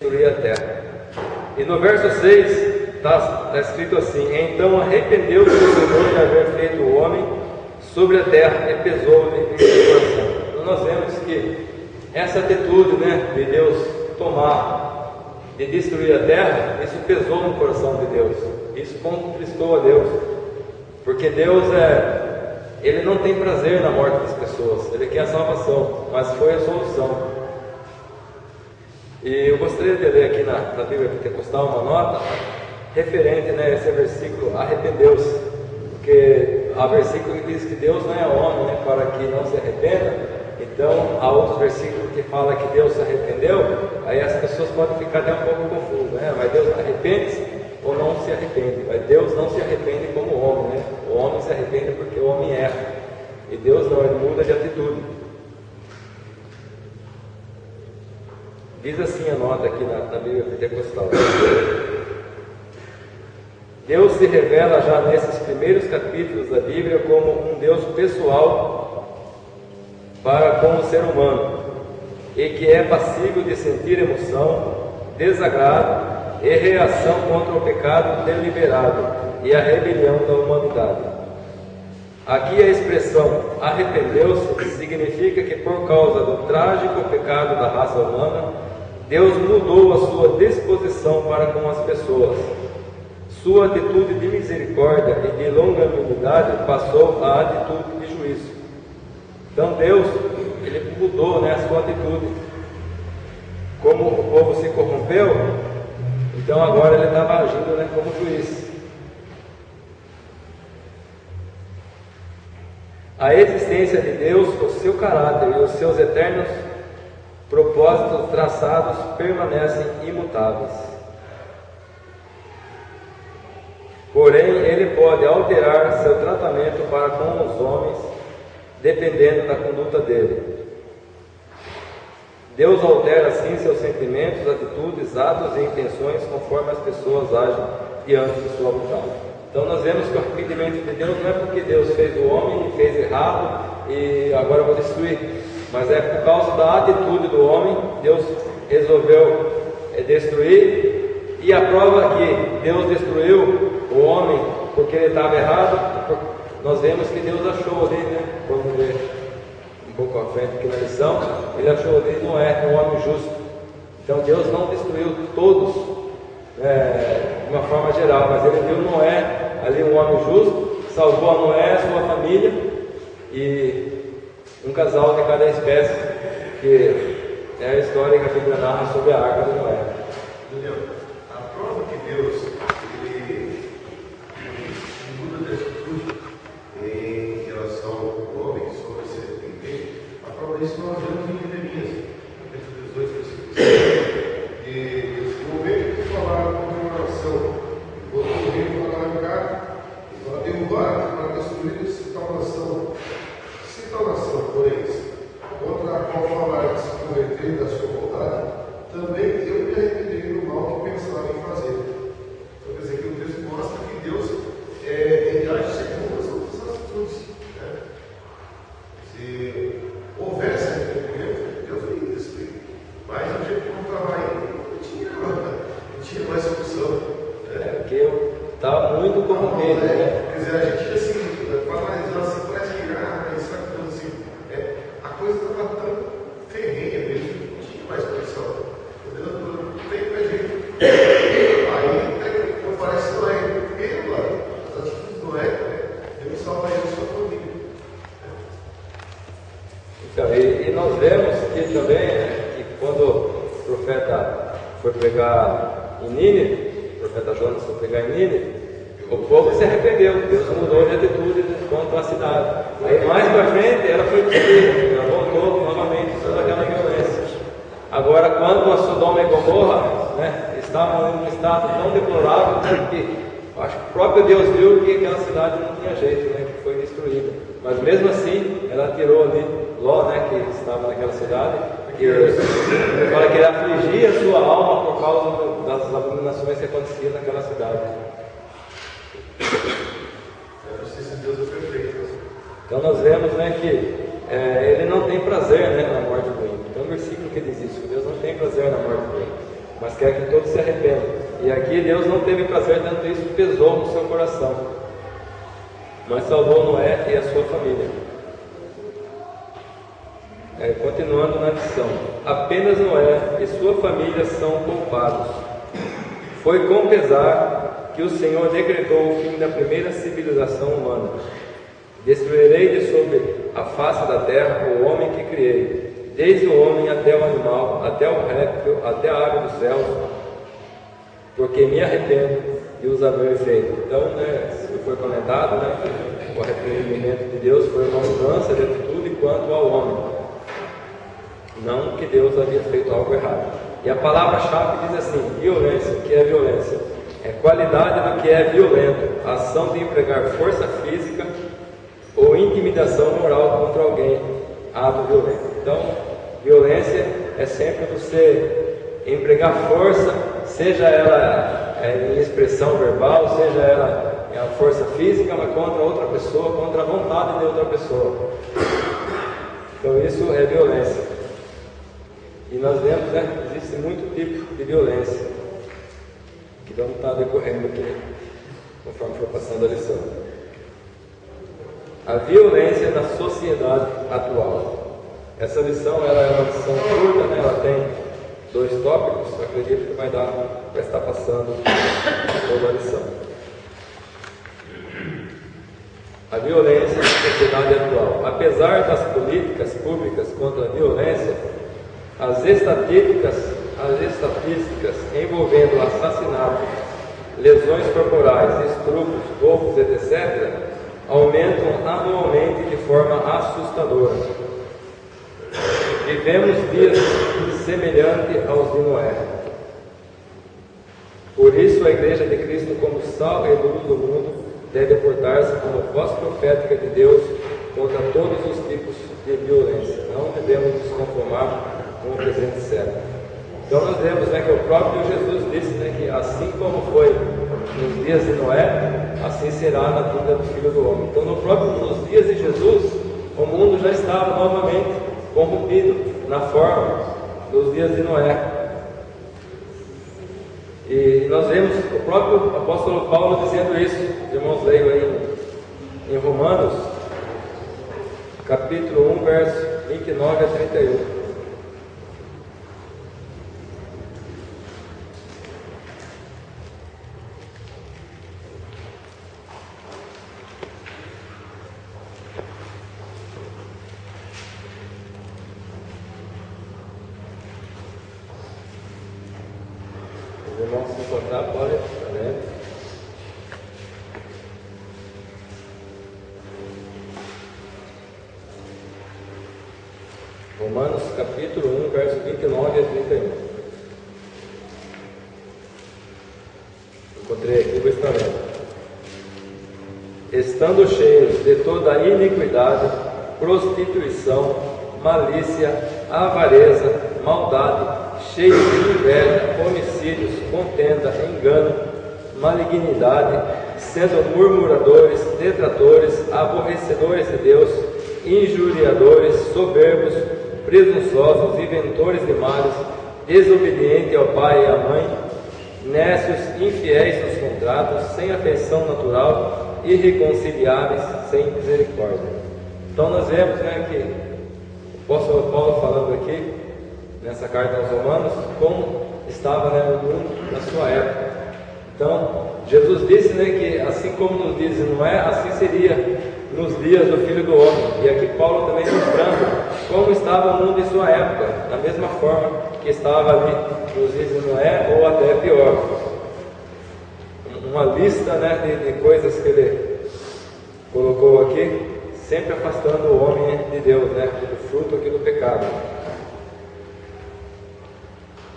destruir a terra. E no verso 6 está escrito assim: então arrependeu-se o Senhor de haver feito o homem sobre a terra e pesou-lhe em seu coração. Então nós vemos que essa atitude, de Deus tomar, de destruir a terra, isso pesou no coração de Deus, isso conquistou a Deus, porque Deus Ele não tem prazer na morte das pessoas, Ele quer a salvação, mas foi a solução. E eu gostaria de ler aqui na Bíblia Pentecostal uma nota referente a esse versículo, arrependeu-se, porque há versículo que diz que Deus não é homem, para que não se arrependa. Então há outros versículos que falam que Deus se arrependeu, aí as pessoas podem ficar até um pouco confusas, mas Deus arrepende-se ou não se arrepende? Mas Deus não se arrepende como o homem, O homem se arrepende porque o homem erra, e Deus não, Ele muda de atitude. Diz assim a nota aqui na Bíblia Pentecostal: Deus se revela já nesses primeiros capítulos da Bíblia como um Deus pessoal para com o ser humano, e que é passível de sentir emoção, desagrado e reação contra o pecado deliberado e a rebelião da humanidade. Aqui a expressão arrependeu-se significa que por causa do trágico pecado da raça humana, Deus mudou a sua disposição para com as pessoas. Sua atitude de misericórdia e de longanimidade passou à atitude de juízo. Então Deus, Ele mudou a sua atitude. Como o povo se corrompeu, então agora Ele estava agindo como juiz. A existência de Deus, o seu caráter e os seus eternos propósitos traçados permanecem imutáveis. Porém, Ele pode alterar seu tratamento para com os homens, dependendo da conduta dele. Deus altera assim seus sentimentos, atitudes, atos e intenções conforme as pessoas agem diante de sua vontade. Então nós vemos que o arrependimento de Deus não é porque Deus fez o homem e fez errado e agora eu vou destruir, mas é por causa da atitude do homem. Deus resolveu destruir, e a prova que Deus destruiu o homem porque ele estava errado, nós vemos que Deus achou ali, vamos ver um pouco à frente aqui na lição, Ele achou ali Noé um homem justo. Então Deus não destruiu todos de uma forma geral, mas Ele viu Noé ali um homem justo, salvou a Noé, a sua família e um casal de cada espécie, que é a história que a Bíblia narra sobre a arca de Noé. Entendeu? A prova que Deus ele muda de atitude em relação ao homem sobre se arrepender, a prova disso nós vemos em Jeremias, capítulo 18, versículo 5. E no momento que falaram contra uma nação, enquanto o rei para arrancar e para derrubar, para destruir essa tal nação, porém, contra a qual falaram que se converter da sua vontade, também eu me arrependerei do mal que pensava em fazer. Então, quer dizer, que o texto mostra que Deus ele age segundo as outras atitudes. Se houvesse arrependimento, Deus não ia destruir. Mas do jeito que não estava indo, não tinha mais solução. Porque estava muito corrompido. Quer dizer, a gente assim, para analisar assim, parece que isso é tudo assim. A coisa estava tão ferrenha mesmo, não tinha mais condição. Não tem mais jeito. Aí, como parece Noé, as atitudes do Noé, ele salvaria a sua família. Então, e nós vemos que também, que quando o profeta foi pregar em Nínive, o profeta Jonas foi pregar em Nínive, o povo se arrependeu, Deus mudou de atitude contra a cidade. Aí mais para frente ela foi destruída, ela voltou novamente toda aquela violência. Agora, quando a Sodoma e Gomorra estavam em um estado tão deplorável que acho que o próprio Deus viu que aquela cidade não tinha jeito, que foi destruída. Mas mesmo assim, ela tirou ali Ló, que estava naquela cidade, para que ele afligia a sua alma por causa das abominações que aconteciam naquela cidade. A justiça de Deus é perfeita. Então nós vemos que ele não tem prazer na morte do ímpio. Então o versículo que diz isso, que Deus não tem prazer na morte do ímpio. mas quer que todos se arrependam. E aqui Deus não teve prazer, tanto isso pesou no seu coração, mas salvou Noé e a sua família. Continuando na lição, apenas Noé e sua família são poupados. Foi com pesar que o Senhor decretou o fim da primeira civilização humana. Destruirei de sobre a face da terra o homem que criei, desde o homem até o animal, até o réptil, até a ave dos céus, porque me arrependo e os abençoei. Então, se foi comentado, o arrependimento de Deus foi uma mudança de atitude quanto ao homem, não que Deus havia feito algo errado. E a palavra-chave diz assim: violência. O que é violência? É qualidade do que é violento, a ação de empregar força física ou intimidação moral contra alguém, ato violento. Então, violência é sempre você empregar força, seja ela em expressão verbal, seja ela em a força física, mas contra outra pessoa, contra a vontade de outra pessoa. Então isso é violência. E nós vemos, que existe muito tipo de violência, que vamos estar decorrendo aqui, conforme for passando a lição. A violência na sociedade atual. Essa lição ela é uma lição curta, ela tem 2 tópicos, acredito que vai estar passando toda a lição. A violência na sociedade atual. Apesar das políticas públicas contra a violência, as estatísticas envolvendo assassinatos, lesões corporais, estupros, roubos, etc., aumentam anualmente de forma assustadora. Vivemos dias semelhantes aos de Noé. Por isso, a Igreja de Cristo, como sal e luz do mundo, deve portar-se como voz profética de Deus contra todos os tipos de violência. Não devemos nos conformar com o presente século. Então nós vemos que o próprio Jesus disse que assim como foi nos dias de Noé, assim será na vinda do Filho do Homem. Então nos dias de Jesus, o mundo já estava novamente corrompido na forma dos dias de Noé. E nós vemos o próprio apóstolo Paulo dizendo isso. Os irmãos leiam aí em Romanos, capítulo 1, verso 29 a 31. Os irmãos se encontrar, podem estar lendo. Romanos capítulo 1, verso 29 a 31. Encontrei aqui, vou estar lendo. Estando cheios de toda iniquidade, prostituição, malícia, avareza, maldade, cheios de inveja, homicídios, contenda, engano, malignidade, sendo murmuradores, detratores, aborrecedores de Deus, injuriadores, soberbos, presunçosos, inventores de males, desobedientes ao pai e à mãe, nécios, infiéis nos contratos, sem afeição natural, irreconciliáveis, sem misericórdia. Então nós vemos que o apóstolo Paulo falando aqui nessa carta aos Romanos como estava o mundo na sua época. Então Jesus disse que assim como nos diz Noé, assim seria nos dias do Filho do Homem. E aqui Paulo também mostrando como estava o mundo em sua época, da mesma forma que estava ali nos dias de Noé, ou até pior. Uma lista de coisas que ele colocou aqui, sempre afastando o homem de Deus, do fruto aqui do pecado.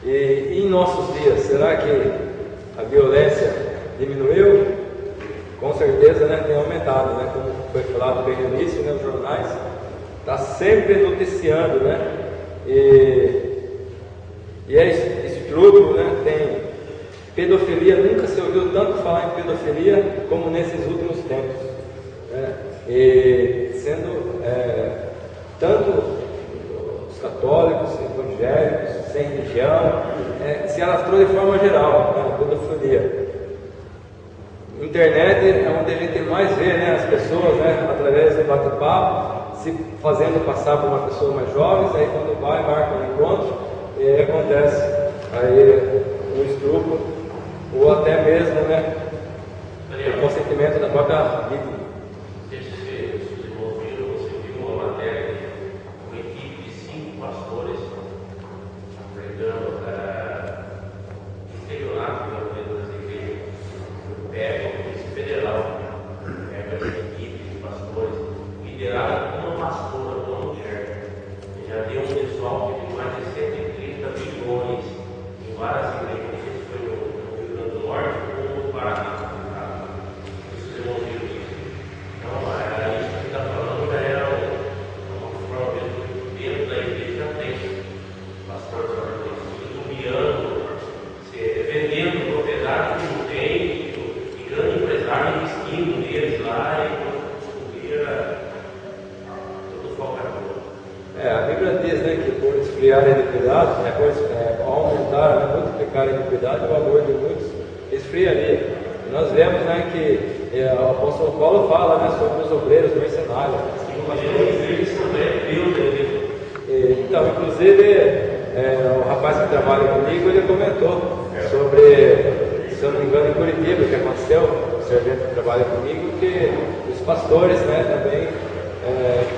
E em nossos dias, será que a violência diminuiu? Com certeza tem aumentado, como foi falado bem no início, nos jornais, está sempre noticiando, e é estupro, tem pedofilia, nunca se ouviu tanto falar em pedofilia como nesses últimos tempos, e sendo tanto os católicos, evangélicos, sem religião, se alastrou de forma geral, né, pedofilia. Internet é onde a gente mais vê, né, as pessoas, né, através do bate-papo, se fazendo passar por uma pessoa mais jovem, aí quando vai, marca um encontro, e aí acontece aí um estupro, ou até mesmo, né, o consentimento da própria vítima. A Bíblia diz, né, que por esfriar a iniquidade, por aumentar, né, multiplicar a iniquidade, o amor de muitos esfriaria. E nós vemos, né, que o apóstolo Paulo fala, né, sobre os obreiros mercenários. Então, inclusive, o rapaz que trabalha comigo, ele comentou sobre, se eu não me engano, em Curitiba, que aconteceu, o servente que trabalha comigo, que os pastores, né, também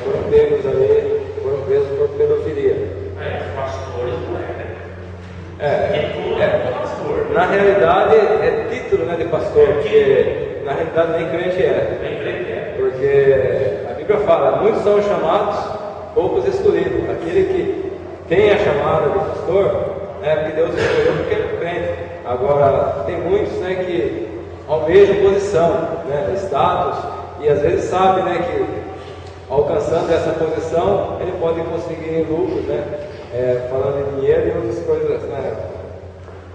foram pegos ali, foram presos por pedofilia. Pastores não pastor. Na realidade, é título, né, de pastor, porque na realidade nem crente é. Porque a Bíblia fala, muitos são chamados, poucos escolhidos. Aquele que tem a chamada de pastor, porque Deus escolheu porque ele é crente. Agora, tem muitos, né, que almejam posição, né, status, e às vezes sabe, né, que alcançando essa posição, ele pode conseguir lucros, né, falando em dinheiro e outras coisas, né,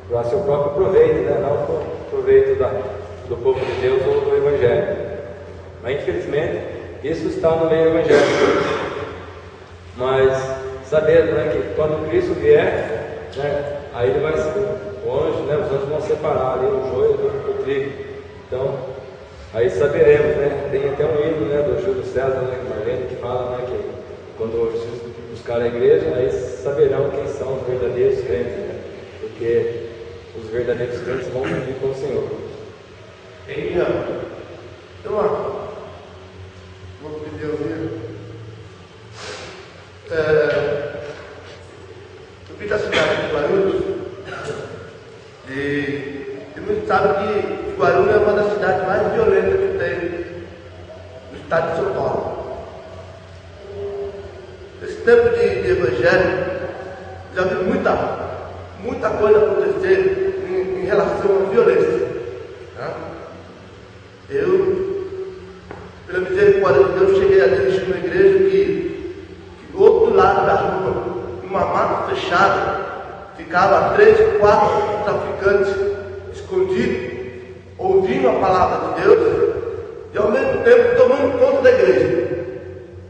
para seu próprio proveito, né, não para o proveito do povo de Deus ou do Evangelho. Mas infelizmente, isso está no meio evangélico. Mas sabendo, né, que quando Cristo vier, né, aí ele vai ser o anjo, né, os anjos vão separar ali o joio do trigo. Então, aí saberemos, né? Tem até um hino, né, do Júlio César, né, Marlene, que fala, né, que quando buscar a igreja, aí saberão quem são os verdadeiros crentes, né? Porque os verdadeiros crentes vão viver com o Senhor. Então, vou pedir ouvir. Eu vim da cidade de Guarulhos e muitos sabem que Guarulhos é uma das cidades mais violentas que tem no estado de São Paulo. Nesse tempo de evangelho, já vi muita coisa acontecer em relação à violência. Tá? Eu, pela misericórdia de Deus, cheguei a dirigir uma igreja que do outro lado da rua, numa mata fechada, ficava 3, 4 traficantes escondidos, ouvindo a palavra de Deus e ao mesmo tempo tomando conta da igreja.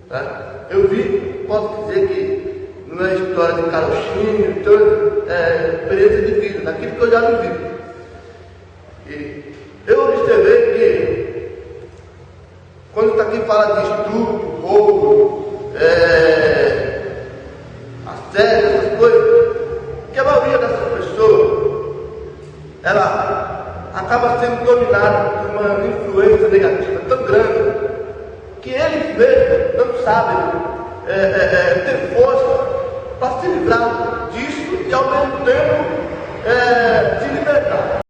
Tá? Eu vi, posso dizer que não é história de carochinho, então é experiência de vida, daquilo que eu já vivi. E eu observei que quando está aqui fala de estupro, roubo, assédio, essas coisas, que a maioria dessas pessoas ela acaba sendo dominada por uma influência negativa tão grande que eles mesmos não sabem ter força para se livrar disso e ao mesmo tempo se libertar.